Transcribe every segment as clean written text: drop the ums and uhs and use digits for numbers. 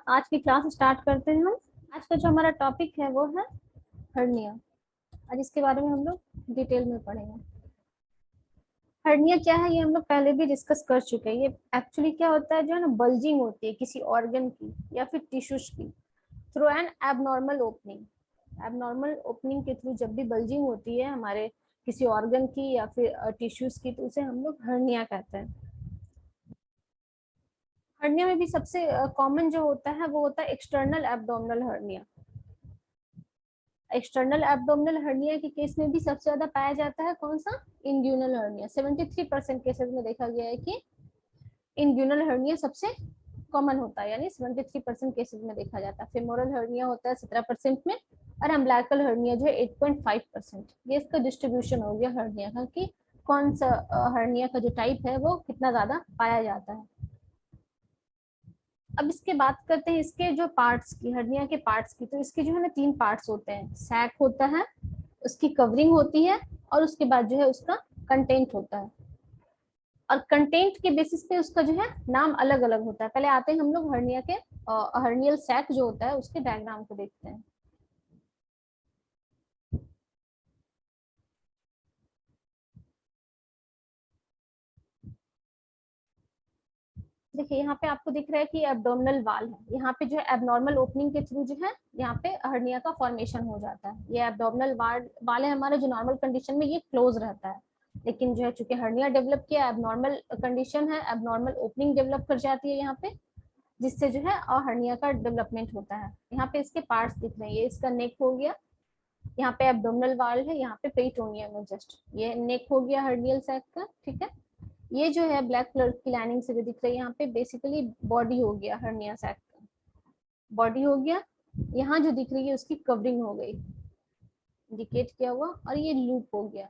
आज की class start करते हैं हम। आज का जो हमारा टॉपिक है वो है हर्निया। आज इसके बारे में हम लोग डिटेल में पढ़ेंगे। हर्निया क्या है ये हम लोग पहले भी डिस्कस कर चुके हैं। ये एक्चुअली क्या होता है, जो है ना, बल्जिंग होती है किसी ऑर्गन की या फिर टिश्यूज की through an abnormal opening. Abnormal opening के थ्रू जब भी बल्जिंग होती है हमारे किसी ऑर्गन की या फिर टिश्यूज की, तो उसे हम लोग हर्निया कहते हैं। हर्निया में भी सबसे कॉमन जो होता है वो होता है external abdominal hernia. External abdominal hernia के केस में भी सबसे ज्यादा पाया जाता है कौन सा, इंग्यूनल हर्निया। 73% केसेस में देखा गया है कि इंग्यूनल हर्निया सबसे कॉमन होता है, यानी 73% केसेस में देखा जाता है। फेमोरल हर्निया होता है 17% में, और अम्बिलिकल हर्निया जो है 8.5%। ये इसका डिस्ट्रीब्यूशन हो गया हर्निया का कि कौन सा हर्निया का जो टाइप है वो कितना ज्यादा पाया जाता है। अब इसके बात करते हैं इसके जो पार्ट्स की, हर्निया के पार्ट्स की। तो इसके जो है ना 3 पार्ट्स होते हैं। सैक होता है, उसकी कवरिंग होती है, और उसके बाद जो है उसका कंटेंट होता है। और कंटेंट के बेसिस पे उसका जो है नाम अलग अलग होता है। पहले आते हैं हम लोग हर्निया के हर्नियल सैक जो होता है उसके डायग्राम को देखते हैं। देखिए यहाँ पे आपको दिख रहा है कि एब्डोमिनल वाल है। यहाँ पे जो है एबनॉर्मल ओपनिंग के थ्रू जो है यहाँ पे हर्निया का फॉर्मेशन हो जाता है। ये एब्डोमिनल वाल है हमारा, जो नॉर्मल कंडीशन में ये क्लोज रहता है, लेकिन जो है चूंकि हर्निया डेवलप किया, एबनॉर्मल कंडीशन है, एबनॉर्मल ओपनिंग डेवलप कर जाती है यहाँ पे, जिससे जो है और हर्निया का डेवलपमेंट होता है। यहाँ पे इसके पार्ट्स दिख रहे हैं। ये इसका नेक हो गया, यहाँ पे एब्डोमिनल वाल है, यहाँ पे पेरिटोनियम है। जस्ट ये नेक हो गया हर्नियल सैक का, ठीक है। ये जो है ब्लैक कलर की लाइनिंग से जो दिख रही है यहाँ पे बेसिकली बॉडी हो गया हर्निया सैक का, बॉडी हो गया। यहाँ जो दिख रही है उसकी कवरिंग हो गई, इंडिकेट किया हुआ, और ये लूप हो गया।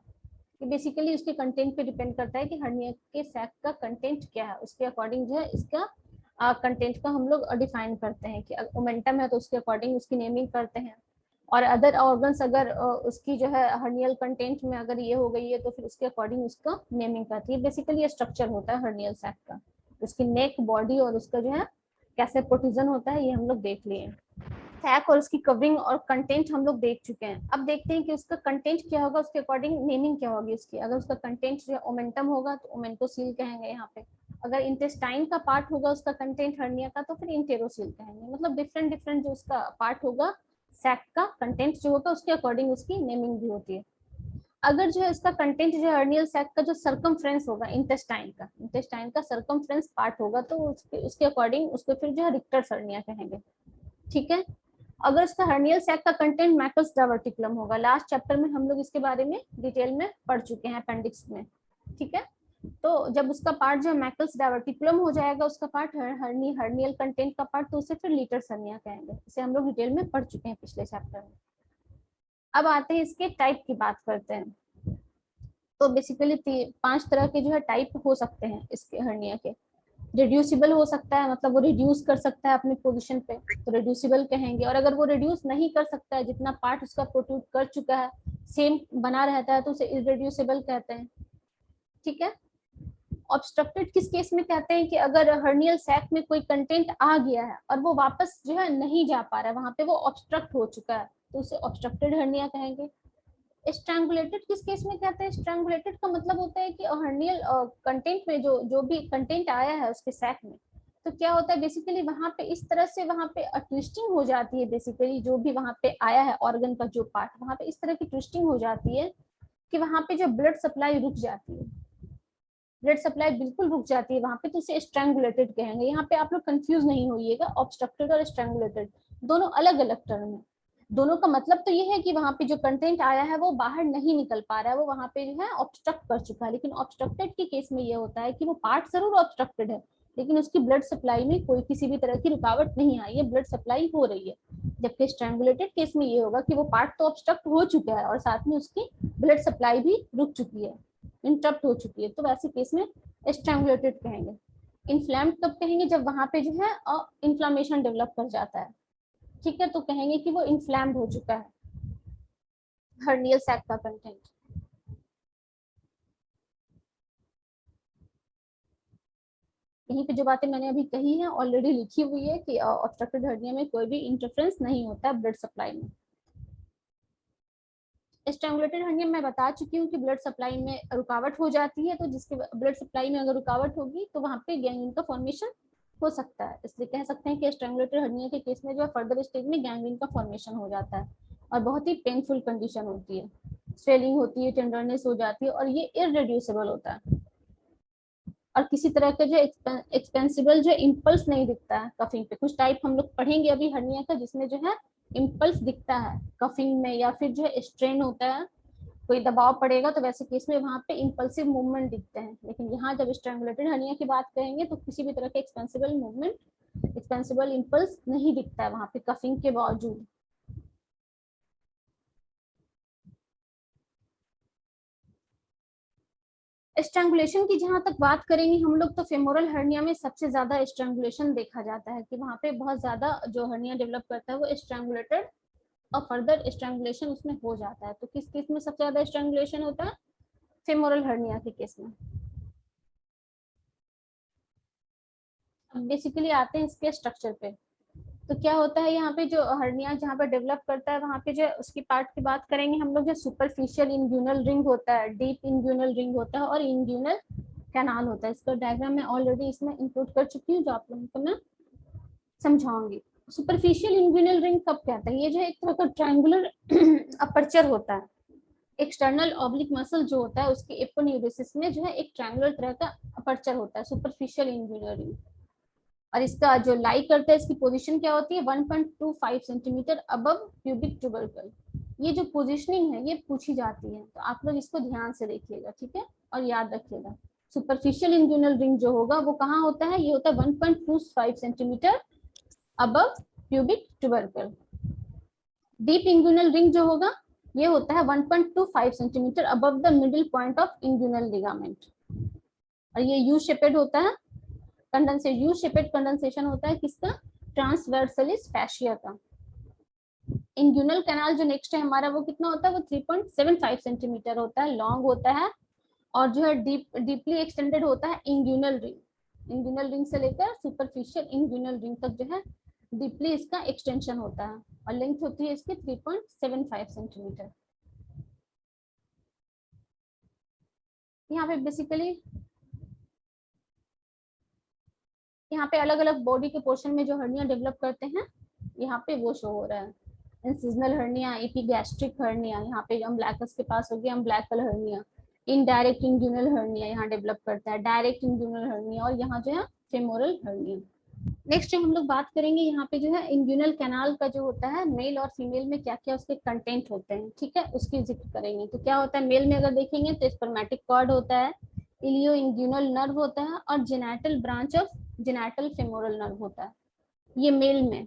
ये बेसिकली उसके कंटेंट पे डिपेंड करता है कि हर्निया के सैक का कंटेंट क्या है, उसके अकॉर्डिंग जो है इसका कंटेंट का हम लोग डिफाइन करते हैं कि मोमेंटम है तो उसके अकॉर्डिंग उसकी नेमिंग करते हैं। और अदर ऑर्गन्स अगर उसकी जो है हर्नियल कंटेंट में अगर ये हो गई है तो फिर उसके अकॉर्डिंग उसका नेमिंग करती है। बेसिकली ये स्ट्रक्चर होता है हर्नियल सैक का। उसकी नेक, बॉडी और उसका जो है कैसे प्रोटीजन होता है ये हम लोग देख लिए। सैक और उसकी कवरिंग और कंटेंट हम लोग देख चुके हैं। अब देखते हैं कि उसका कंटेंट क्या होगा, उसके अकॉर्डिंग नेमिंग क्या होगी उसकी। अगर उसका कंटेंट जो है ओमेंटम होगा तो ओमेंटोसील कहेंगे यहाँ पे। अगर इंटेस्टाइन का पार्ट होगा उसका कंटेंट हर्निया का तो फिर इंटेरोसील कहेंगे। मतलब डिफरेंट डिफरेंट जो उसका पार्ट होगा सैक का कंटेंट जो होगा उसके अकॉर्डिंग उसकी नेमिंग भी होती है। अगर जो है इसका कंटेंट जो है हर्नियल सैक का जो सर्कमफ्रेंस होगा इंटेस्टाइन का सर्कमफ्रेंस पार्ट होगा तो उसके अकॉर्डिंग उसको फिर जो है रिक्टस हर्निया कहेंगे, ठीक है। अगर इसका हर्नियल सैक का कंटेंट मैकल्स डायवर्टिकुलम होगा, लास्ट चैप्टर में हम लोग इसके बारे में डिटेल में पढ़ चुके हैं अपेंडिक्स में, ठीक है। तो जब उसका पार्ट जो है मैकल्स डायवर्टिकुलम हो जाएगा, उसका पार्ट हर्नियल कंटेंट का पार्ट, तो उसे फिर लीटर्स हर्निया कहेंगे। इसे हम लोग डिटेल में पढ़ चुके हैं पिछले चैप्टर में। अब आते हैं इसके टाइप की बात करते हैं। तो बेसिकली 5 तरह के जो है टाइप हो सकते हैं इसके हर्निया के। रिड्यूसिबल हो सकता है, मतलब वो रिड्यूस कर सकता है अपने पोजीशन पे, तो रिड्यूसिबल कहेंगे। और अगर वो रिड्यूस नहीं कर सकता है, जितना पार्ट उसका प्रोट्रूड कर चुका है सेम बना रहता है, तो उसे इररिड्यूसिबल कहते हैं, ठीक है। ऑब्स्ट्रक्टेड किस केस में कहते हैं कि अगर हर्नियल सैक में कोई कंटेंट आ गया है और वो वापस जो है नहीं जा पा रहा है, वहां पे वो ऑब्स्ट्रक्ट हो चुका है, तो उसे ऑब्स्ट्रक्टेड हर्निया कहेंगे। स्ट्रैंगुलेटेड किस केस में कहते हैं, स्ट्रैंगुलेटेड का मतलब होता है कि हर्नियल कंटेंट में जो भी कंटेंट आया है उसके सैक में, तो क्या होता है बेसिकली वहां पे इस तरह से वहां पे ट्विस्टिंग हो जाती है। बेसिकली जो भी वहां पे आया है ऑर्गन का जो पार्ट, वहां पे इस तरह की ट्विस्टिंग हो जाती है कि वहां पे जो ब्लड सप्लाई रुक जाती है, ब्लड सप्लाई बिल्कुल रुक जाती है वहां पे, तो उसे स्ट्रैंगुलेटेड कहेंगे। यहाँ पे आप लोग कंफ्यूज नहीं होइएगा, ऑब्स्ट्रक्टेड और स्ट्रैंगुलेटेड दोनों अलग अलग टर्म है। दोनों का मतलब तो ये है कि वहां पे जो कंटेंट आया है वो बाहर नहीं निकल पा रहा है, वो वहां पे जो है ऑब्स्ट्रक्ट कर चुका है। लेकिन ऑब्स्ट्रक्टेड के केस में ये होता है कि वो पार्ट जरूर ऑब्स्ट्रक्टेड है, लेकिन उसकी ब्लड सप्लाई में कोई किसी भी तरह की रुकावट नहीं आई है, ब्लड सप्लाई हो रही है। जबकि स्ट्रैंगुलेटेड केस में ये होगा कि वो पार्ट तो ऑब्स्ट्रक्ट हो चुका है और साथ में उसकी ब्लड सप्लाई भी रुक चुकी है, इंटरप्ट हो चुकी है, तो वैसे केस में स्ट्रैंगुलेटेड कहेंगे। इन्फ्लेम्ड कब कहेंगे, जब वहां पे जो है इन्फ्लामेशन डेवलप कर जाता है, ठीक है, तो कहेंगे कि वो इन्फ्लैम्ड हो चुका है हर्नियल सैक का कंटेंट। यहीं पे जो बातें मैंने अभी कही है ऑलरेडी लिखी हुई है कि ऑब्स्ट्रक्टेड हर्निया में कोई भी इंटरफेरेंस नहीं होता है ब्लड सप्लाई में। स्ट्रैंगुलेटेड हर्निया मैं बता चुकी हूँ कि ब्लड सप्लाई में रुकावट हो जाती है, तो जिसके ब्लड सप्लाई में अगर रुकावट होगी तो वहाँ पे गैंग्रीन का फॉर्मेशन हो सकता है। इसलिए कह सकते हैं कि स्ट्रैंगुलेटेड हर्निया के केस में जो है फर्दर स्टेज में गैंग्रीन का फॉर्मेशन हो जाता है और बहुत ही पेनफुल कंडीशन होती है, स्वेलिंग होती है, टेंडरनेस हो जाती है और ये इररिड्यूसिबल होता है। और किसी तरह का जो एक्सपेंसिबल जो इम्पल्स नहीं दिखता है कफिंग पे। कुछ टाइप हम लोग पढ़ेंगे अभी हर्निया का जिसमें जो है इम्पल्स दिखता है कफिंग में, या फिर जो है स्ट्रेन होता है, कोई दबाव पड़ेगा तो वैसे केस में वहां पे इम्पल्सिव मूवमेंट दिखते हैं। लेकिन यहाँ जब स्ट्रैंगुलेटेड हर्निया की बात करेंगे तो किसी भी तरह के एक्सपेंसिबल मूवमेंट, एक्सपेंसिबल इम्पल्स नहीं दिखता है वहां पे कफिंग के बावजूद। स्ट्रैंगुलेशन की जहां तक बात करेंगे हम लोग तो फेमोरल हर्निया में सबसे ज्यादा स्ट्रैंगुलेशन देखा जाता है कि वहां पे बहुत ज्यादा जो हर्निया डेवलप करता है वो स्ट्रैंगुलेटेड और फर्दर स्ट्रैंगुलेशन उसमें हो जाता है। तो किस केस में सबसे ज्यादा स्ट्रैंगुलेशन होता है? फेमोरल हर्निया के केस में। अब बेसिकली आते हैं इसके स्ट्रक्चर पे। तो क्या होता है यहाँ पे जो हर्निया जहाँ पे डेवलप करता है वहाँ पे जो उसकी पार्ट की बात करेंगे हम लोग, जो सुपरफिशियल इंग्यूनल रिंग होता है, डीप इंग्यूनल रिंग होता है और इंग्यूनल कैनाल होता है। इसका डायग्राम मैं ऑलरेडी इसमें इंक्लूड कर चुकी हूँ जो आप लोगों को मैं समझाऊंगी। सुपरफिशियल इंग्यूनल रिंग कब कहता है? ये जो एक तरह का ट्रायंगुलर अपर्चर होता है। एक्सटर्नल ऑब्लिक मसल जो होता है उसके एपोन्यूरोसिस में जो है एक ट्रायंगुलर तरह का अपर्चर होता है, सुपरफिशियल इंग्यूनल रिंग। और इसका जो लाई करता है इसकी पोजीशन क्या होती है? 1.25 सेंटीमीटर अबव प्यूबिक ट्यूबरकल। ये जो पोजीशनिंग है ये पूछी जाती है, तो आप लोग इसको ध्यान से देखिएगा, ठीक है, और याद रखिएगा। सुपरफिशियल इंग्यूनल रिंग जो होगा वो कहाँ होता है? ये होता है 1.25 centimetre above pubic tubercle. Deep inguinal ring जो होगा ये होता है 1.25 centimetre above the middle point of inguinal ligament. और ये यू शेपेड होता है, कंडेंसेशन, यू शेपेड कंडेंसेशन होता है किसका? ट्रांसवर्सलिस फैशिया का। इंग्यूनल कैनाल जो नेक्स्ट है हमारा वो कितना होता है? वो 3.75 सेंटीमीटर होता है, लॉन्ग होता है और जो है डीपली एक्सटेंडेड होता है इंग्यूनल रिंग। इंग्यूनल रिंग से लेकर सुपरफिशियल इंग्यूनल रिंग तक जो है डीपली इसका एक्सटेंशन होता है और लेंथ होती है इसकी 3.75 सेंटीमीटर। यहाँ पे बेसिकली यहाँ पे अलग अलग बॉडी के पोर्शन में जो हर्निया डेवलप करते हैं यहाँ पे वो शो हो रहा है। इंसिजनल हर्निया, एपिगैस्ट्रिक हर्निया, यहाँ पे अम्ब्लिकस के पास हो गया अम्ब्लिकल हर्निया। इनडायरेक्ट इंग्यूनल हर्निया यहाँ डेवलप करता है, डायरेक्ट इंग्यूनल हर्निया, और यहाँ जो है फेमोरल हर्निया। नेक्स्ट हम लोग बात करेंगे यहाँ पे जो है इंग्यूनल कैनाल का जो होता है मेल और फीमेल में क्या क्या उसके कंटेंट होते हैं, ठीक है, उसकी जिक्र करेंगे। तो क्या होता है मेल में अगर देखेंगे तो स्पर्मेटिक कॉर्ड होता है, इलियो इंग्यूनल नर्व होता है और genital branch of genital femoral nerve होता है, ये मेल में।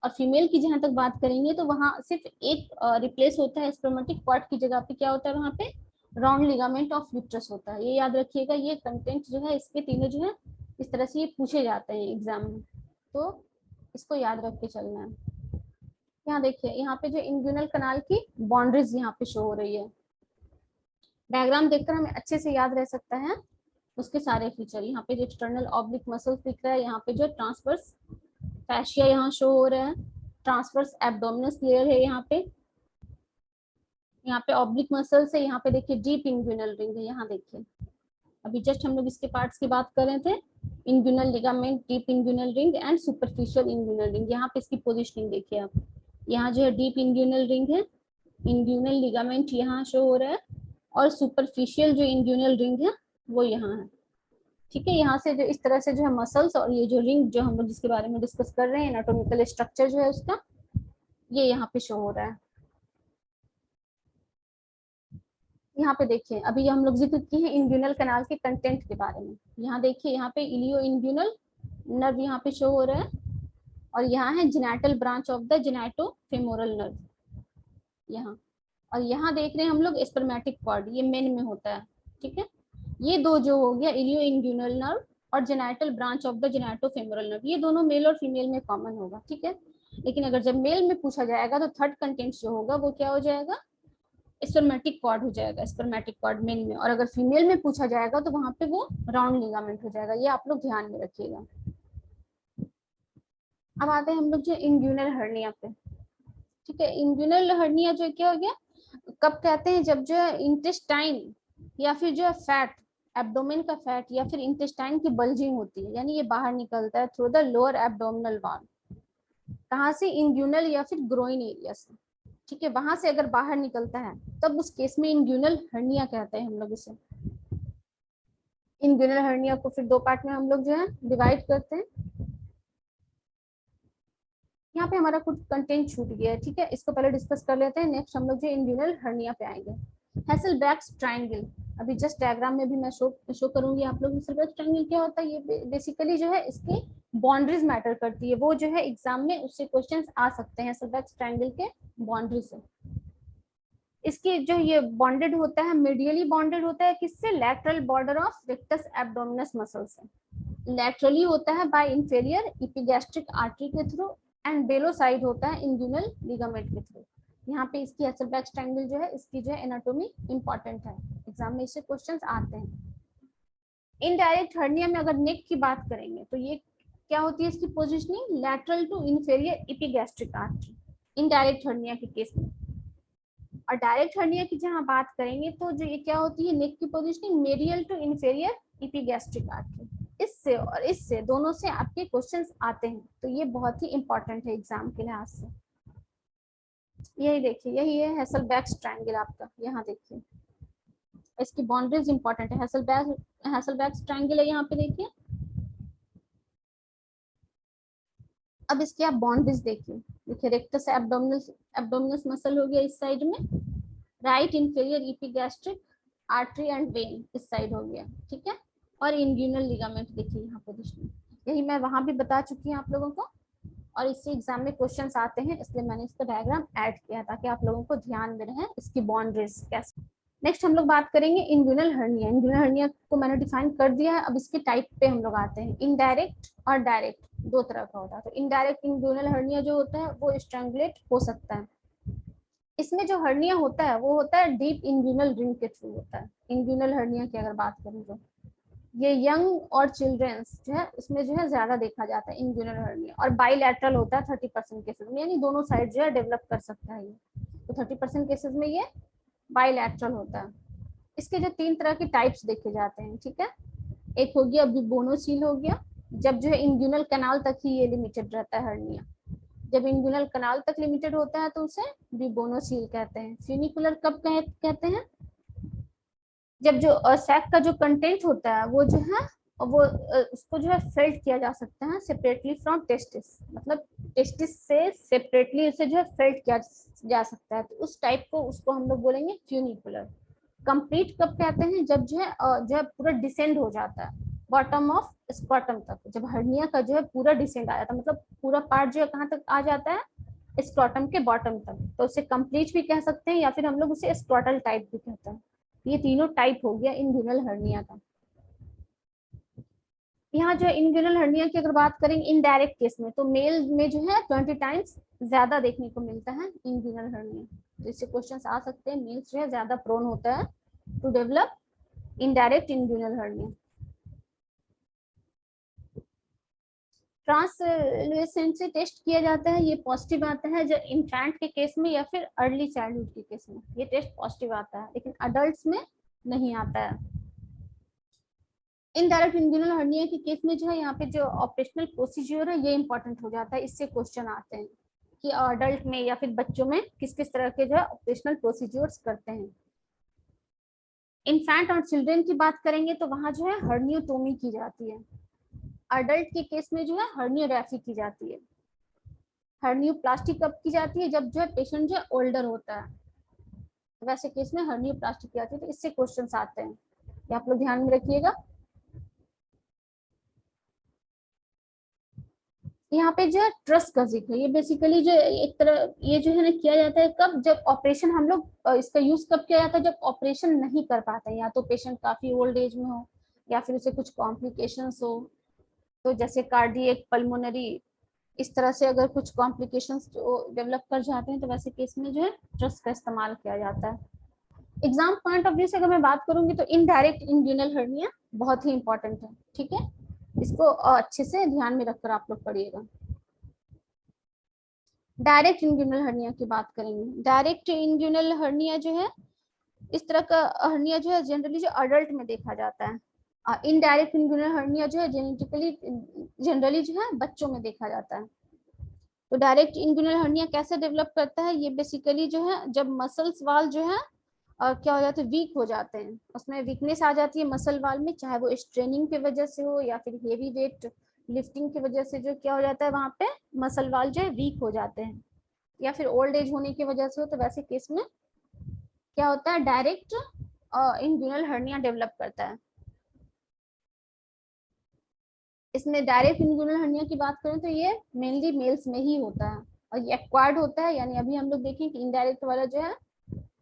और फीमेल की जहां तक बात करेंगे तो वहां सिर्फ एक रिप्लेस होता है, स्पर्मेटिक कॉर्ड की जगह पे क्या होता है वहां पे? राउंड लिगामेंट ऑफ यूट्रस होता है। ये याद रखिएगा, ये कंटेंट जो है इसके तीनों जो है इस तरह से ये पूछे जाते हैं एग्जाम में, तो इसको याद रख के चलना है। यहाँ देखिए यहाँ पे जो इंग्यूनल कनाल की बाउंड्रीज यहाँ पे शो हो रही है, डायग्राम देखकर हमें अच्छे से याद रह सकता है उसके सारे फीचर। यहाँ पे जो एक्सटर्नल ऑब्लिक मसल्स दिख रहा है, यहाँ पे जो ट्रांसवर्स फैशिया यहाँ शो हो रहा है, ट्रांसवर्स एब्डोमिनस लेयर है यहाँ पे ऑब्लिक मसल्स है, यहाँ पे देखिए डीप इंग्यूनल रिंग है, यहाँ देखिए अभी जस्ट हम लोग इसके पार्ट्स की बात कर रहे थे, inguinal ligament, deep inguinal ring and superficial inguinal ring. यहाँ पे इसकी पोजिशनिंग देखिए आप, यहाँ जो है डीप इंग्यूनल रिंग है, इंग्यूनल लिगामेंट यहाँ शो हो रहा है और सुपरफिशियल जो इंग्यूनल रिंग है वो यहाँ है, ठीक है। यहाँ से जो इस तरह से जो है मसल्स और ये जो रिंग जो हम लोग जिसके बारे में डिस्कस कर रहे हैं, एनाटॉमिकल स्ट्रक्चर जो है उसका, ये यहाँ पे शो हो रहा है। यहाँ पे देखिए अभी हम लोग जिक्र किए हैं इंग्यूनल कैनाल के कंटेंट के बारे में। यहाँ देखिए यहाँ पे इलियो इंग्यूनल नर्व यहाँ पे शो हो रहा है और यहाँ है genital branch of the genito femoral nerve यहाँ, और यहाँ देख रहे हैं हम लोग स्पर्मेटिक कॉर्ड, ये मेन में होता है, ठीक है। ये दो जो हो गया इलियो इंग्यूनल नर्व और genital branch of the genito femoral nerve, ये दोनों मेल और फीमेल में कॉमन होगा, ठीक है। लेकिन अगर जब मेल में पूछा जाएगा तो थर्ड कंटेंट जो होगा वो क्या हो जाएगा? स्पर्मेटिक कॉर्ड हो जाएगा, स्पर्मेटिक कॉर्ड मेल में, और अगर फीमेल में पूछा जाएगा तो वहां पे वो राउंड लिगामेंट हो जाएगा। ये आप लोग ध्यान में रखिएगा। अब आते हैं हम लोग जो इंग्यूनल हर्निया पे। ठीक है, इंग्यूनल हर्निया जो क्या हो गया, कब कहते हैं, जब जो इंटेस्टाइन या फिर जो फैट, एब्डोमेन का फैट या फिर इंटेस्टाइन की बल्जिंग होती है, यानी ये बाहर निकलता है through the lower abdominal wall. कहाँ से, इंग्यूनल या फिर ग्रोइन एरिया से। ठीक है, वहां से अगर बाहर निकलता है तब उस केस में इंग्यूनल हर्निया कहते हैं हम लोग इसे। इंग्यूनल हर्निया को फिर दो पार्ट में हम लोग जो है डिवाइड करते हैं। यहाँ पे हमारा कुछ कंटेंट छूट गया है, ठीक है, इसको पहले डिस्कस कर लेते हैं। नेक्स्ट हम लोग जो इंग्यूनल हर्निया पे आएंगे। हैसेलबैक्स ट्रायंगल, अभी जस्ट डायग्राम में भी मैं शो करूंगी आप लोग। हैसेलबैक्स ट्रायंगल क्या होता है, ये बेसिकली जो है इसकी बाउंड्रीज मैटर करती है, वो जो है एग्जाम में उससे क्वेश्चंस आ सकते हैं हैसेलबैक्स ट्रायंगल के बाउंड्री से। इसकी जो ये बॉन्डेड होता है, मीडियली बॉन्डेड होता है किससे, lateral border of rectus abdominis muscle से। लैटरली होता है बाय इंफेरियर इपिगैस्ट्रिक आर्टरी के थ्रू, एंड बेलो साइड होता है इंग्यूनल लिगामेंट के थ्रू। यहाँ पे इसकी हैसेलबैक्स ट्रायंगल जो है, इसकी जो है एनाटोमी इंपॉर्टेंट है, एग्जाम में इससे क्वेश्चंस आते हैं। इनडायरेक्ट हर्निया में अगर नेक की बात करेंगे तो ये क्या होती है, इसकी positioning lateral to inferior epigastric artery, indirect hernia के केस में। और डायरेक्ट हर्निया की जहां बात करेंगे तो जो ये क्या होती है, नेक की positioning medial to inferior epigastric artery. इससे और इससे दोनों से आपके क्वेश्चंस आते हैं, तो ये बहुत ही इंपॉर्टेंट है एग्जाम के लिहाज से। यही देखिए, यही है हैसेलबैक्स ट्रायंगल आपका, यहाँ देखिए इसकी बाउंड्रीज इंपॉर्टेंट है। हैसेलबैक्स ट्रायंगल है यहाँ पे देखिए। अब इसकी आप बाउंड्रीज देखिए, देखिए रेक्टस एब्डोमिनस मसल हो गया इस साइड में, right inferior epigastric artery and vein इस साइड हो गया, ठीक है। और इंग्यूनल लिगामेंट देखिए यहाँ पोजीशन, यही मैं वहां भी बता चुकी हूँ आप लोगों को, और इससे एग्जाम में क्वेश्चंस आते हैं, इसलिए मैंने इसका डायग्राम ऐड किया ताकि आप लोगों को ध्यान में रहे इसकी बाउंड्रीज कैसे। नेक्स्ट हम लोग बात करेंगे इंग्यूनल हर्निया। इंग्यूनल हर्निया को मैंने डिफाइन कर दिया है, अब इसके टाइप पे हम लोग आते हैं। इनडायरेक्ट और डायरेक्ट दो तरह का होता है। तो इनडायरेक्ट इंग्यूनल हर्निया जो होता है वो स्ट्रैंगुलेट हो सकता है। इसमें जो हर्निया होता है वो होता है डीप इंग्यूनल रिंग के थ्रू होता है। इंग्यूनल हर्निया की अगर बात करें तो ये यंग और चिल्ड्रंस जो है इसमें जो है ज्यादा देखा जाता है इंग्यूनल हर्निया, और बाइलैटरल होता है 30% केसेस में, यानी दोनों साइड जो है डेवलप कर सकता है ये। तो 30% केसेस में ये बाइलैटरल होता है। इसके जो तीन तरह के टाइप्स देखे जाते हैं, ठीक है। एक हो गया बिबोनोसील हो गया, जब जो है इंग्यूनल कैनाल तक ही ये लिमिटेड रहता है हर्निया। जब इंग्यूनल कैनाल तक लिमिटेड होता है तो उसे बिबोनोसील कहते हैं। फ्यूनिकुलर कब कहते हैं, जब जो सैक का जो कंटेंट होता है वो जो है वो उसको जो है फेल्ट किया जा सकता है सेपरेटली फ्रॉम टेस्टिस, मतलब टेस्टिस से सेपरेटली उसे जो है फेल्ट किया जा सकता है, तो उस टाइप को उसको हम लोग बोलेंगे फ्यूनिकुलर। कंप्लीट कब कहते हैं, जब जो है पूरा डिसेंड हो जाता है बॉटम ऑफ स्क्वाटम तक, जब हर्निया का जो है पूरा डिसेंड आ जाता है, मतलब पूरा पार्ट जो है कहाँ तक आ जाता है, स्क्वाटम के बॉटम तक, तो उसे कंप्लीट भी कह सकते हैं या फिर हम लोग उसे स्क्वाटल टाइप भी कहते हैं। ये तीनों टाइप हो गया इंग्यूनल हर्निया का। यहाँ जो इंग्यूनल हर्निया की अगर बात करें इनडायरेक्ट केस में, तो मेल में जो है 20 टाइम्स ज्यादा देखने को मिलता है इंग्यूनल हर्निया, तो इससे क्वेश्चंस आ सकते हैं। मेल्स जो है ज्यादा प्रोन होता है to develop indirect inguinal hernia. Translucency test किया जाता है, ये पॉजिटिव आता है जब इन्फेंट के केस में या फिर अर्ली चाइल्डहुड के केस में ये टेस्ट पॉजिटिव आता है, लेकिन अडल्ट में नहीं आता है। इनडायरेक्ट इंग्यूनल हर्निया के केस में जो है यहाँ पे जो ऑपरेशनल प्रोसीजर है ये इंपॉर्टेंट हो जाता है, इससे क्वेश्चन आते हैं कि अडल्ट में या फिर बच्चों में किस किस तरह के जो है ऑपरेशनल प्रोसीजर्स करते हैं। इन्फेंट और चिल्ड्रन की बात करेंगे तो वहां जो है हर्नियोटोमी की जाती है। अडल्ट के केस में जो है हर्नियोग्राफी की जाती है। हर्नियोप्लास्टी कब की जाती है, जब जो है पेशेंट जो है ओल्डर होता है, तो वैसे केस में हर्नियोप्लास्टी की जाती है, तो इससे क्वेश्चंस आते हैं, ये आप लोग ध्यान में रखिएगा। यहाँ पे जो है ट्रस्ट का जिक्र है, ये बेसिकली जो एक तरह ये जो है ना किया जाता है कब, जब ऑपरेशन हम लोग इसका यूज कब किया जाता है, जब ऑपरेशन नहीं कर पाते हैं, या तो पेशेंट काफी ओल्ड एज में हो या फिर उसे कुछ कॉम्प्लिकेशंस हो, तो जैसे कार्डियक, पल्मोनरी, इस तरह से अगर कुछ कॉम्प्लिकेशंस डेवलप कर जाते हैं तो वैसे केस में जो है ट्रस्ट का इस्तेमाल किया जाता है। एग्जाम पॉइंट ऑफ व्यू से अगर मैं बात करूंगी तो इनडायरेक्ट इंग्यूनल हर्निया बहुत ही इंपॉर्टेंट है, ठीक है, इसको अच्छे से ध्यान में रखकर आप लोग पढ़िएगा। डायरेक्ट इंग्यूनल हर्निया की बात करेंगे। डायरेक्ट इंग्यूनल हर्निया जो है, इस तरह का हर्निया जो है जनरली जो अडल्ट में देखा जाता है। इनडायरेक्ट इंग्यूनल हर्निया जो है जेनेटिकली जनरली जो है बच्चों में देखा जाता है। तो डायरेक्ट इंग्यूनल हर्निया कैसे डेवलप करता है, ये बेसिकली जो है जब मसल्स वाल जो है क्या हो जाते हैं, वीक हो जाते हैं, उसमें वीकनेस आ जाती है मसल वाल में, चाहे वो स्ट्रेनिंग की वजह से हो या फिर हेवी वेट लिफ्टिंग की वजह से जो क्या हो जाता है वहां पे मसल वाल जो है वीक हो जाते हैं, या फिर ओल्ड एज होने की वजह से हो, तो वैसे केस में क्या होता है डायरेक्ट इंग्यूनल हर्निया डेवलप करता है। इसमें डायरेक्ट इंग्यूनल हर्निया की बात करें तो ये मेनली मेल्स में ही होता है और ये एक्वायर्ड होता है, यानी अभी हम लोग देखें कि इनडायरेक्ट वाला जो है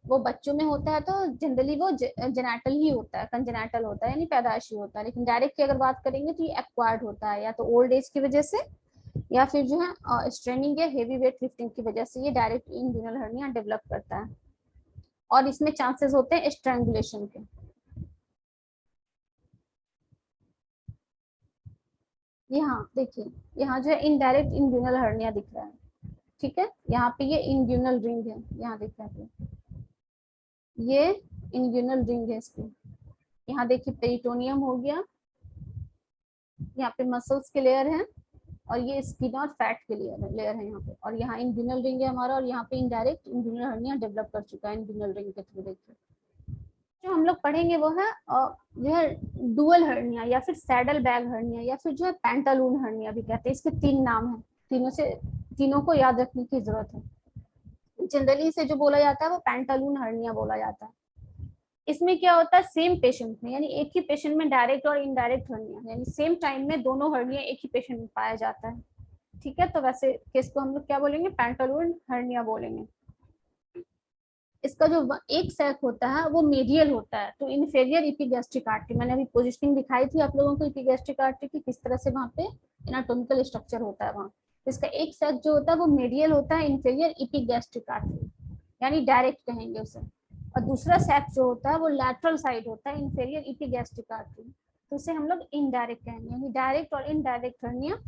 वो बच्चों में होता है, तो जनरली वो जेनेटल ही होता है, कंजेनेटल होता है, यानी पैदाइशी होता है। लेकिन डायरेक्ट की अगर बात करेंगे तो ये एक्वायर्ड होता है, या तो ओल्ड एज की वजह से या फिर जो है स्ट्रेनिंग या हेवी वेट लिफ्टिंग की वजह से ये डायरेक्ट इंग्यूनल हर्निया डेवलप करता है, और इसमें चांसेस होते हैं स्ट्रैंगुलेशन के। यहाँ देखिए, यहाँ जो है इनडायरेक्ट इंग्यूनल हर्निया दिख रहा है, ठीक है, यहाँ पे ये इंग्यूनल रिंग है, यहाँ देख रहे हैं ये इंग्यूनल रिंग है इसकी। यहाँ देखिए पेरिटोनियम हो गया, यहाँ पे मसल्स के लेयर है, और ये स्किन और फैट के लेयर है यहाँ पे, और यहाँ इंग्यूनल रिंग है हमारा, और यहाँ पे इनडायरेक्ट इंग्यूनल हर्निया डेवलप कर चुका है इंग्यूनल रिंग के थ्रू। देखिए जो हम लोग पढ़ेंगे वो है जो है डुअल हर्निया, या फिर सैडल बैग हर्निया, या फिर जो है पैंटालून हर्निया भी कहते हैं। इसके तीन नाम है, तीनों को याद रखने की जरूरत है। जनरली से जो बोला जाता है वो पैंटालून हर्निया बोला जाता है। इसमें क्या होता है सेम पेशेंट में, यानी एक ही पेशेंट में डायरेक्ट और इनडायरेक्ट हर्निया, यानी सेम टाइम में दोनों हर्निया एक ही पेशेंट में पाया जाता है, ठीक है। तो वैसे केस को हम लोग क्या बोलेंगे, पैंटालून हर्निया बोलेंगे। इसका जो एक सैक होता है वो मेडियल होता है, तो इन्फेरियर इपिगैस्ट्रिक आर्टरी, मैंने अभी पोजिशनिंग दिखाई थी आप लोगों को इपिगैस्ट्रिक आर्टरी की, किस तरह से वहाँ पे एनाटॉमिकल स्ट्रक्चर होता है वहाँ। इसका एक सैक जो होता है वो मेडियल होता है, इन्फेरियर इपिगैस्ट्रिक आर्टरी, यानी डायरेक्ट कहेंगे उसे, और दूसरा सैक जो होता है वो लैटरल साइड होता है, इन्फेरियर इपिगैस्ट्रिक आर्टरी, तो उसे हम लोग इनडायरेक्ट कहेंगे। यानी डायरेक्ट और इनडायरेक्ट हर्निया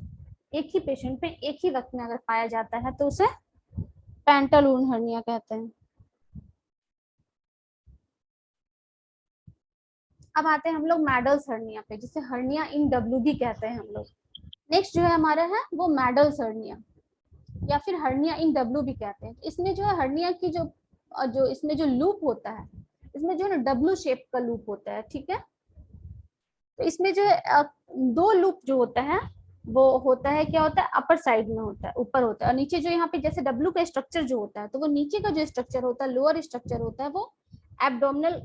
एक ही पेशेंट में एक ही वक्त में अगर पाया जाता है तो उसे पैंटालून हर्निया कहते हैं। अब आते हैं हम लोग मैडल्स हर्निया पे, जिसे हर्निया इन डब्ल्यू भी कहते हैं हम लोग। नेक्स्ट जो है हमारा है वो मैडल्स हर्निया, या फिर हर्निया इन डब्ल्यू भी कहते हैं। इसमें जो है हर्निया की जो जो इसमें जो लूप होता है, इसमें जो है ना डब्ल्यू शेप का लूप होता है, ठीक है। तो इसमें जो है दो लूप जो होता है वो होता है, क्या होता है अपर साइड में होता है, ऊपर होता है, और नीचे जो यहाँ पे जैसे डब्ल्यू का स्ट्रक्चर जो होता है, तो वो नीचे का जो स्ट्रक्चर होता है लोअर स्ट्रक्चर होता है वो एब्डोमिनल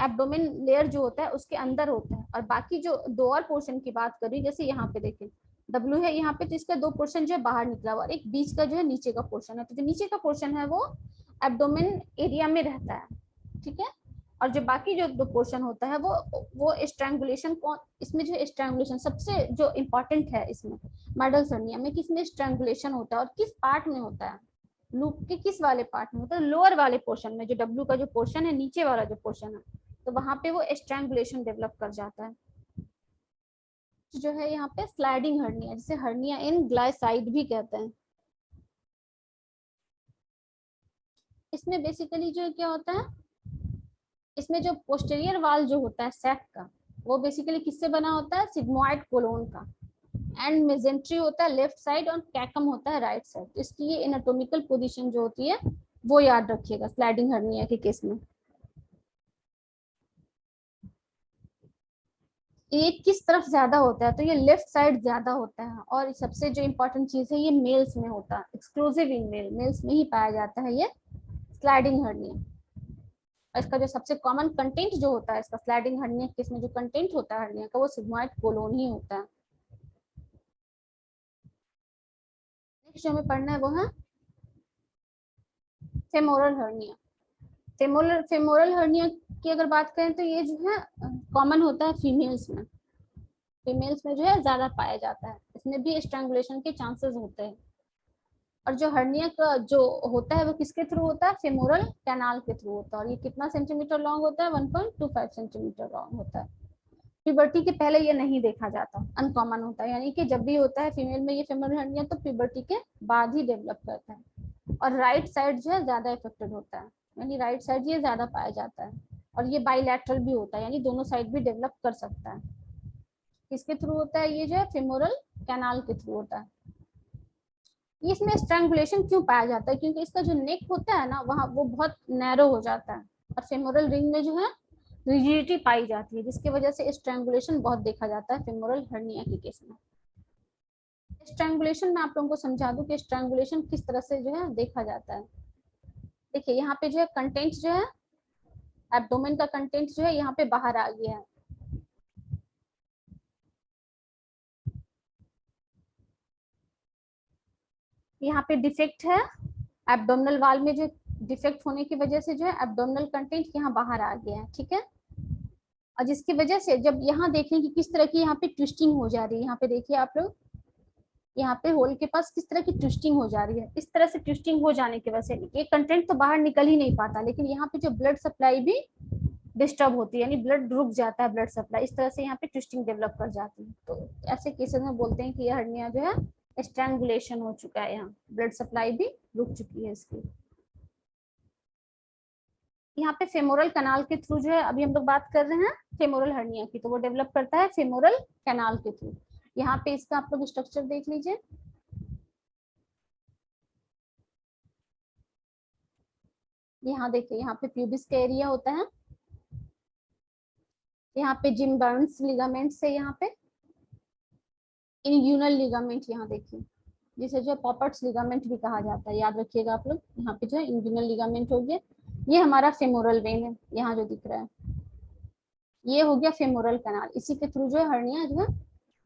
एब्डोमेन लेयर जो होता है उसके अंदर होता है, और बाकी जो दो और पोर्शन की बात करी, जैसे यहाँ पे देखें डब्ल्यू है यहाँ पे, तो इसका दो पोर्शन जो है बाहर निकला हुआ और एक बीच का जो है नीचे का पोर्शन है, तो जो नीचे का पोर्शन है वो एब्डोमेन एरिया में रहता है, ठीक है। और जो बाकी जो दो पोर्शन होता है वो स्ट्रैंगुलेशन, कौन इसमें जो स्ट्रैंगुलेशन सबसे जो इम्पोर्टेंट है इसमें मेडल सर्निया में, किसमें स्ट्रैंगुलेशन होता है और किस पार्ट में होता है, लूप के किस वाले पार्ट में होता है, लोअर वाले पोर्शन में, जो डब्ल्यू का जो पोर्शन है नीचे वाला जो पोर्शन है, तो वहां पे वो स्ट्रैंगुलेशन डेवलप कर जाता है। जो है यहाँ पे स्लाइडिंग हर्निया, जिसे हर्निया इन ग्लाइसाइड भी कहते हैं। इसमें बेसिकली जो क्या होता है, इसमें जो पोस्टेरियर वाल जो होता है सैक का, वो बेसिकली किससे बना होता है, सिग्मोइड कोलोन का, एंड मेजेंट्री होता है लेफ्ट साइड और कैकम होता है राइट साइड। तो इसकी ये एनाटॉमिकल पोजीशन जो होती है वो याद रखिएगा स्लाइडिंग हर्निया के केस में। ये किस तरफ ज्यादा होता है, तो ये लेफ्ट साइड ज्यादा होता है, और सबसे जो इम्पोर्टेंट चीज है ये मेल्स में होता है, एक्सक्लूसिव इन मेल्स में ही पाया जाता है ये स्लाइडिंग हर्निया। और इसका जो सबसे कॉमन कंटेंट जो होता है इसका स्लाइडिंग हर्निया केस में जो कंटेंट होता है हर्निया का वो सिग्मोइड कोलोन ही होता है। नेक्स्ट जो हमें पढ़ना है वो है फेमोरल हर्निया। फेमोरल हर्निया की अगर बात करें तो ये जो है कॉमन होता है फीमेल्स में जो है ज्यादा पाया जाता है, इसमें भी स्ट्रैंगुलेशन के चांसेस होते हैं। और जो हर्निया का जो होता है वो किसके थ्रू होता है, फेमोरल कैनाल के थ्रू होता है। और ये कितना सेंटीमीटर लॉन्ग होता है, 1.25 सेंटीमीटर लॉन्ग होता है। प्यूबर्टी के पहले ये नहीं देखा जाता, अनकॉमन होता है, यानी कि जब भी होता है फीमेल में ये फेमोरल हर्निया तो प्यूबर्टी के बाद ही डेवलप करता है। और राइट साइड जो है ज्यादा इफेक्टेड होता है, यानी राइट साइड ये ज्यादा पाया जाता है। और ये बाइलैटरल भी होता है, यानी दोनों साइड भी डेवलप कर सकता है। किसके थ्रू होता है, ये जो है फेमोरल कैनाल के थ्रू होता है। इसमें स्ट्रैंगुलेशन क्यों पाया जाता है, क्योंकि इसका जो नेक होता है ना वहाँ वो बहुत नैरो हो जाता है, और फेमोरल रिंग में जो है रिजिडिटी पाई जाती है, जिसकी वजह से स्ट्रैंगुलेशन बहुत देखा जाता है फेमोरल हर्निया के केस में। स्ट्रैंगुलेशन में आप लोगों को समझा दूं कि स्ट्रैंगुलेशन किस तरह से जो है देखा जाता है। देखिए यहाँ पे जो है कंटेंट जो है एब्डोमेन का कंटेंट जो है यहाँ पे बाहर आ गया है। यहाँ पे डिफेक्ट है एब्डोमिनल वाल में, जो डिफेक्ट होने की वजह से जो है एब्डोमिनल कंटेंट यहाँ बाहर आ गया है, ठीक है। और जिसकी वजह से जब यहाँ देखें कि किस तरह की यहाँ पे ट्विस्टिंग हो जा रही है, यहाँ पे देखिए आप लोग, यहाँ पे होल के पास किस तरह की ट्विस्टिंग हो जा रही है। इस तरह से ट्विस्टिंग हो जाने की वजह से ये कंटेंट तो बाहर निकल ही नहीं पाता, लेकिन यहाँ पे जो ब्लड सप्लाई भी डिस्टर्ब होती है, यानी ब्लड रुक जाता है, ब्लड सप्लाई इस तरह से यहाँ पे ट्विस्टिंग डेवलप कर जाती है। तो ऐसे केसेस में बोलते हैं कि ये हर्निया जो है स्ट्रैंगुलेशन हो चुका है, यहाँ ब्लड सप्लाई भी रुक चुकी है इसकी। यहाँ पे फेमोरल कैनाल के थ्रू जो है, अभी हम लोग बात कर रहे हैं फेमोरल हर्निया की, तो वो डेवलप करता है फेमोरल कैनाल के थ्रू। यहाँ पे इसका आप लोग स्ट्रक्चर देख लीजिए। यहाँ देखिए, यहाँ पे प्यूबिस का एरिया होता है, यहाँ पे जिम बर्न्स लिगामेंट से, यहाँ पे इंग्यूनल लिगामेंट, यहाँ देखिए जिसे जो पॉपर्ट्स लिगामेंट भी कहा जाता है, याद रखिएगा आप लोग। यहाँ पे जो है इंग्यूनल लिगामेंट हो गया, ये हमारा फेमोरल वेन है, यहाँ जो दिख रहा है ये हो गया फेमोरल कैनाल, इसी के थ्रू जो है हर्निया जो है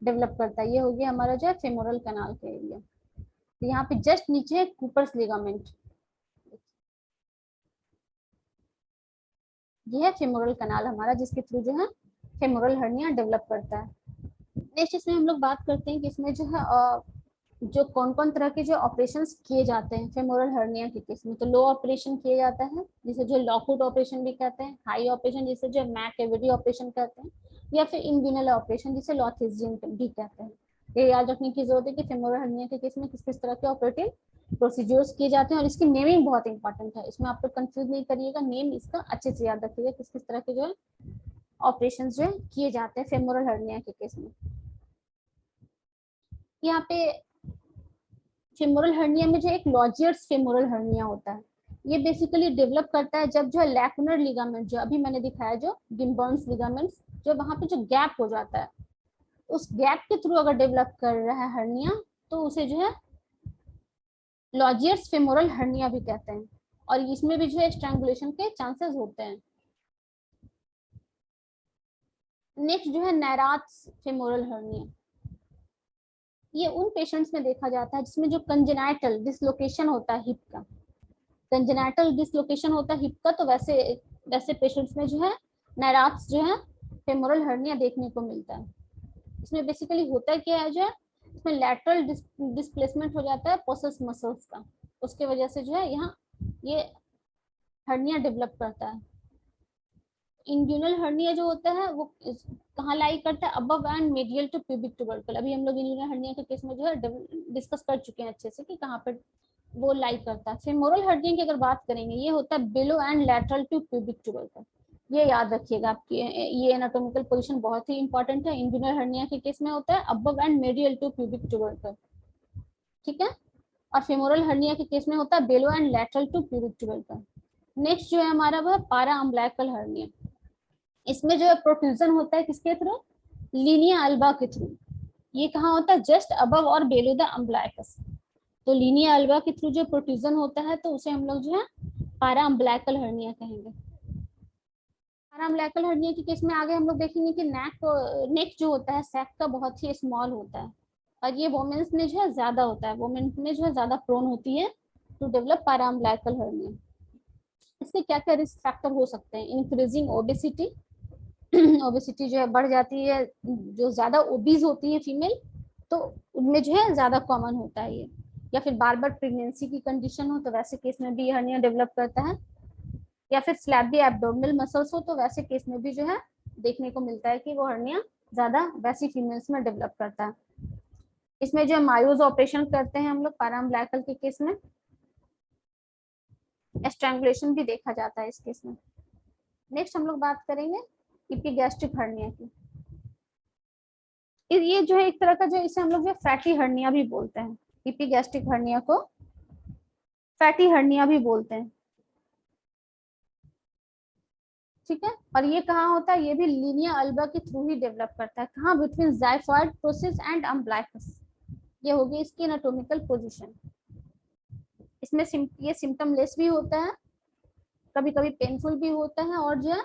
डेवलप करता है। ये हो गया हमारा जो है फेमोरल कैनाल का एरिया। तो यहाँ पे जस्ट नीचे है कूपर्स लिगामेंट, ये है फेमोरल कैनाल हमारा, जिसके थ्रू जो है फेमोरल हर्निया डेवलप करता है। नेक्स्ट इसमें हम लोग बात करते हैं कि इसमें जो है जो कौन कौन तरह के जो ऑपरेशंस किए जाते हैं फेमोरल हर्निया के केस में। तो लो ऑपरेशन किया जाता है, जिसे जो लॉकवुड ऑपरेशन भी कहते हैं, हाई ऑपरेशन जिसे जो मैक कैविटी ऑपरेशन कहते हैं, या फिर इंग्यूनल ऑपरेशन जिसे लॉथिजियन भी कहते हैं। ये याद रखने की जरूरत है कि फेमोरल हर्निया के केस में किस किस तरह के ऑपरेटिव प्रोसीजर्स किए जाते हैं, और इसकी नेमिंग बहुत इंपॉर्टेंट है, इसमें आप लोग कंफ्यूज नहीं करिएगा, नेम इसका अच्छे से याद रखिएगा किस किस तरह के जो है ऑपरेशन जो है किए जाते हैं फेमोरल हर्निया के केस में। यहाँ पे फेमोरल हर्निया में जो एक लॉजियर्स फेमोरल हर्निया होता है, ये बेसिकली डेवलप करता है जब जो है लैकुनर लिगामेंट, जो अभी मैंने दिखाया जो गिम्बर्न्स लिगामेंट्स, जो वहां पे जो गैप हो जाता है, उस गैप के थ्रू अगर डेवलप कर रहा है हर्निया तो उसे जो है लॉजियर्स फेमोरल हर्निया भी कहते हैं, और इसमें भी जो है स्ट्रैंगुलेशन के चांसेस होते हैं। नेक्स्ट जो है नैरात्स फेमोरल हर्निया, ये उन पेशेंट्स में देखा जाता है जिसमें जो कंजेनाइटल डिसलोकेशन होता है हिप का, कंजेनाइटल डिसलोकेशन होता है हिप का, तो वैसे वैसे पेशेंट्स में जो है नैरात्स जो है फेमोरल हर्निया देखने को मिलता है। इसमें बेसिकली होता क्या है, जो है इसमें लैटरल डिस्प्लेसमेंट हो जाता है पोसस मसल्स का, उसके वजह से जो है यहाँ ये हर्निया डेवलप करता है। इंग्यूनल हर्निया जो होता है वो कहाँ लाई करता है, above and medial to pubic tubercle. अभी हम लोग इंग्यूनल हर्निया के केस में जो है डिस्कस कर चुके हैं अच्छे से कि कहाँ पर वो लाई करता है। फेमोरल हर्निया की अगर बात करेंगे, ये होता है below and lateral to pubic tubercle, ये याद रखिएगा आपकी, ये एनाटॉमिकल पोजीशन बहुत ही इंपॉर्टेंट है। इंग्यूनल हर्निया के केस में होता है above and medial to pubic tubercle, ठीक है। और फेमोरल हर्निया के केस में होता है below and lateral to pubic tubercle. Next जो है हमारा वह पारा अम्बिलिकल हर्निया, इसमें जो है प्रोट्रूजन होता है किसके थ्रू, लीनिया अल्बा के थ्रू। ये कहाँ होता है, जस्ट अबव और बेलो द अम्बिलिकस। तो लीनिया अल्बा के थ्रू जो प्रोट्रूजन होता है तो उसे हम लोग जो है पारा अम्बिलिकल हर्निया कहेंगे। पारा अम्बिलिकल हर्निया के केस में आगे हम लोग देखेंगे कि नेक जो होता है सैक का बहुत ही स्मॉल होता है, और ये वोमेन्स में जो है ज्यादा होता है, वोमेन्स में जो है ज्यादा प्रोन होती है टू डेवलप पारा अम्बिलिकल हर्निया। इससे क्या क्या रिस्क फैक्टर हो सकते हैं, इंक्रीजिंग ओबेसिटी, ओबेसिटी जो है बढ़ जाती है, जो ज्यादा ओबीज होती है फीमेल तो उनमें जो है ज्यादा कॉमन होता है ये, या फिर बार बार प्रेगनेंसी की कंडीशन हो तो वैसे केस में भी हर्निया डेवलप करता है, या फिर फ्लैबी एब्डोमिनल मसल्स हो तो वैसे केस में भी जो है देखने को मिलता है कि वो हर्निया ज्यादा वैसी फीमेल्स में डेवलप करता है। इसमें जो मायोज ऑपरेशन करते हैं हम लोग पैराम्ब्लाइकल के केस में, स्ट्रैंगुलेशन भी देखा जाता है इस केस में। नेक्स्ट हम लोग बात करेंगे इपिगैस्ट्रिक हर्निया की। ये जो है एक तरह का जो इसे हम लोग जो फैटी हर्निया भी बोलते हैं, इपिगैस्ट्रिक हर्निया को फैटी हर्निया भी बोलते हैं, ठीक है। और ये कहाँ होता है, ये भी लीनिया अल्बा के थ्रू ही डेवलप करता है, कहाँ, बिटवीन जाइफॉइड प्रोसेस एंड अम्ब्लाइकस। ये होगी इसकी एनाटॉमिकल पोजीशन। इसमें ये सिम्टम लेस भी होता है, कभी कभी पेनफुल भी होता है, और जो है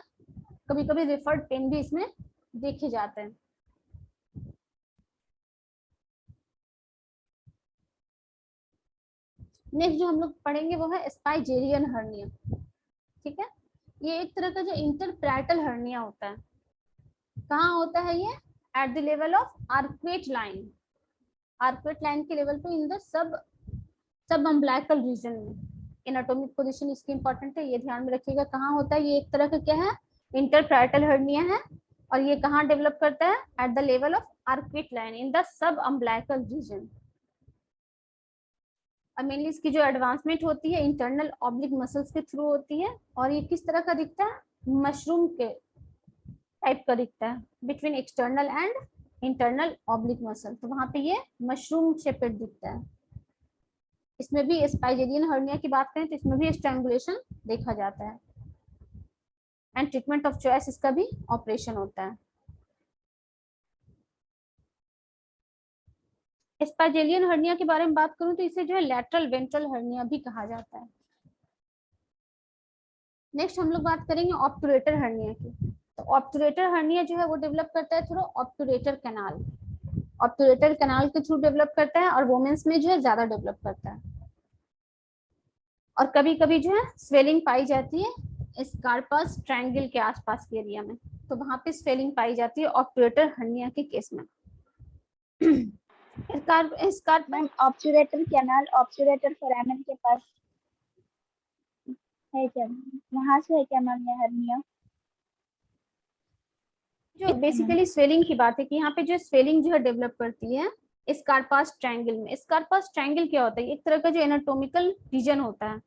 कभी कभी रिफर्ड पेन भी इसमें देखे जाते हैं। नेक्स्ट जो हम लोग पढ़ेंगे वो है स्पाइजेरियन हर्निया, ठीक है। ये एक तरह का जो इंटरप्राइटल हर्निया होता है, कहाँ होता है ये, at the level of arcuate line, arcuate line के लेवल पे in the sub umbilical region में। एनाटॉमिक पोजीशन इसकी इंपॉर्टेंट है, ये ध्यान में रखिएगा कहाँ होता है। ये एक तरह का क्या है, इंटरप्राइटल हर्निया है, और ये कहाँ डेवलप करता है, at the level of arcuate line in the sub umbilical region. और मेनली इसकी जो एडवांसमेंट होती है इंटरनल ऑब्लिक मसल्स के थ्रू होती है, और ये किस तरह का दिखता है, मशरूम के टाइप का दिखता है, between external and internal oblique muscle, तो वहां पे ये मशरूम शेपेड दिखता है। इसमें भी स्पाइजेरियन हर्निया की बात करें तो इसमें भी स्ट्रैंगुलेशन देखा जाता है, एंड ट्रीटमेंट ऑफ चॉइस इसका भी ऑपरेशन होता है। स्पाइजेरियन हर्निया के बारे में बात करूं तो इसे जो है लैटरल वेंट्रल हर्निया भी कहा जाता है। नेक्स्ट हम लोग बात करेंगे ऑब्टुरेटर हर्निया की। तो ऑब्टुरेटर हर्निया जो है वो डेवलप करता है through obturator canal, obturator canal के थ्रू डेवलप करता है, और वोमेन्स में जो है ज्यादा डेवलप करता है। और कभी कभी जो है स्वेलिंग पाई जाती है स्कार्पस ट्रायंगल के आसपास के एरिया में, तो वहां पे स्वेलिंग पाई जाती है ऑब्टुरेटर हर्निया के केस में। Ma'am obturator canal obturator foramen के पास है क्या, वहां से है क्या मैम ये हर्निया? जो बेसिकली स्वेलिंग की बात है कि यहाँ पे जो स्वेलिंग जो है डेवलप करती है स्कार्पास ट्रायंगल में। स्कार्पास ट्रायंगल क्या होता है, एक तरह का जो एनाटॉमिकल रीजन होता है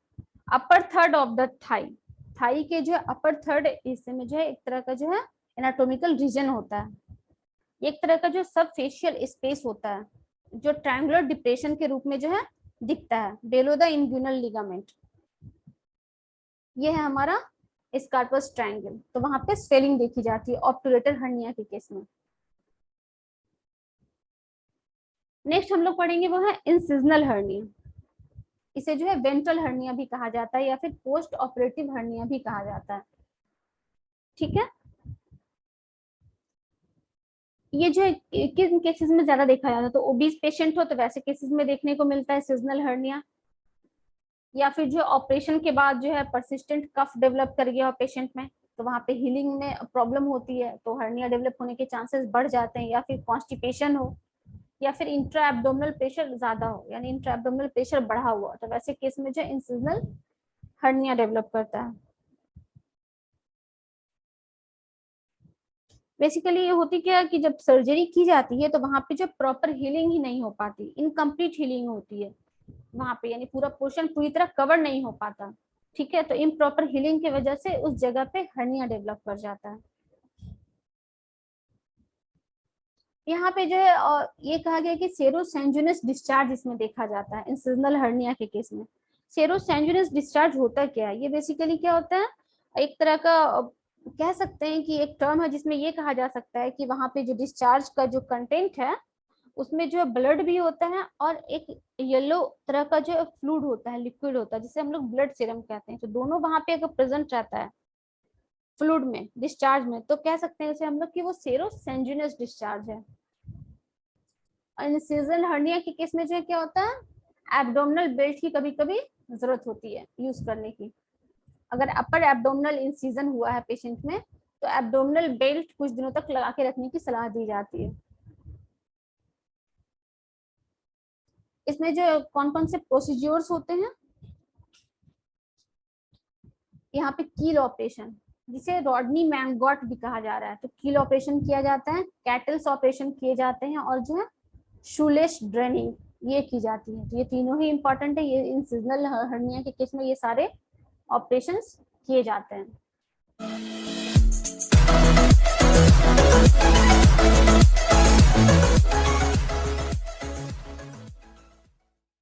upper third of the thigh, thigh के जो है अपर थर्ड हिस्से में जो है एक तरह का जो है एनाटॉमिकल रीजन होता है, एक तरह का जो सब फेशियल स्पेस होता है जो ट्रायंगुलर डिप्रेशन के रूप में जो है दिखता है बेलो द इंग्यूनल लिगामेंट। ये है हमारा स्कार्पस ट्रायंगल, तो वहां पे स्वेलिंग देखी जाती है ऑब्टुरेटर हर्निया के केस में। नेक्स्ट हम लोग पढ़ेंगे वो है इंसिजनल हर्निया, इसे जो है वेंट्रल हर्निया भी कहा जाता है या फिर पोस्ट ऑपरेटिव हर्निया भी कहा जाता है, ठीक है। ये जो है किन केसेस में ज्यादा देखा जाता है, तो ओबीज पेशेंट हो तो वैसे केसेस में देखने को मिलता है सीजनल हर्निया, या फिर जो ऑपरेशन के बाद जो है परसिस्टेंट कफ डेवलप कर गया हो पेशेंट में तो वहां पे हीलिंग में प्रॉब्लम होती है तो हर्निया डेवलप होने के चांसेस बढ़ जाते हैं, या फिर कॉन्स्टिपेशन हो, या फिर इंट्रा एब्डोमिनल प्रेशर ज्यादा हो, यानी इंट्रा एब्डोमिनल प्रेशर बढ़ा हुआ, तो वैसे केस में जो इंसिजनल हर्निया डेवलप करता है। बेसिकली ये होती क्या है कि जब सर्जरी की जाती है तो वहां पे जो प्रॉपर हीलिंग ही नहीं हो पाती, इनकम्प्लीट हीलिंग होती है वहां पे, यानी पूरा पोर्शन पूरी तरह कवर नहीं हो पाता, ठीक है। तो इम्प्रॉपर हीलिंग की वजह से उस जगह पे हर्निया डेवलप कर जाता है। यहाँ पे जो है ये कहा गया कि सेरोसेंजुनस डिस्चार्ज इसमें देखा जाता है इंसिजनल हर्निया के केस में। सेरोसेंजुनस डिस्चार्ज होता क्या है, ये बेसिकली क्या होता है, एक तरह का कह सकते हैं कि एक टर्म है जिसमें ये कहा जा सकता है कि वहां पे जो डिस्चार्ज का जो कंटेंट है उसमें जो ब्लड भी होता है और एक येलो तरह का जो फ्लूइड होता है, लिक्विड होता है जिसे हम लोग ब्लड सीरम कहते हैं, तो दोनों वहां पे अगर प्रेजेंट रहता है फ्लूइड में डिस्चार्ज में तो कह सकते हैं उसे हम लोग कि वो सेरोसेंजुनस डिस्चार्ज है। इंसिजनल हर्निया के केस में जो है क्या होता है एब्डोमिनल बेल्ट की कभी कभी जरूरत होती है यूज करने की, अगर अपर एब्डोमिनल इंसिजन हुआ है पेशेंट में तो एब्डोमिनल बेल्ट कुछ दिनों तक लगा के रखने की सलाह दी जाती है। इसमें जो कौन कौन से प्रोसीड्योर्स होते हैं, यहाँ पे कील ऑपरेशन, जिसे रॉडनी मैंगॉट भी कहा जा रहा है, तो कील ऑपरेशन किया जाता है, कैटल्स ऑपरेशन किए जाते हैं, और जो है शूलेस ड्रेनिंग ये की जाती है। तो ये तीनों ही इंपॉर्टेंट है, ये इंसिजनल हर्निया के केस में ये सारे ऑपरेशंस किए जाते हैं।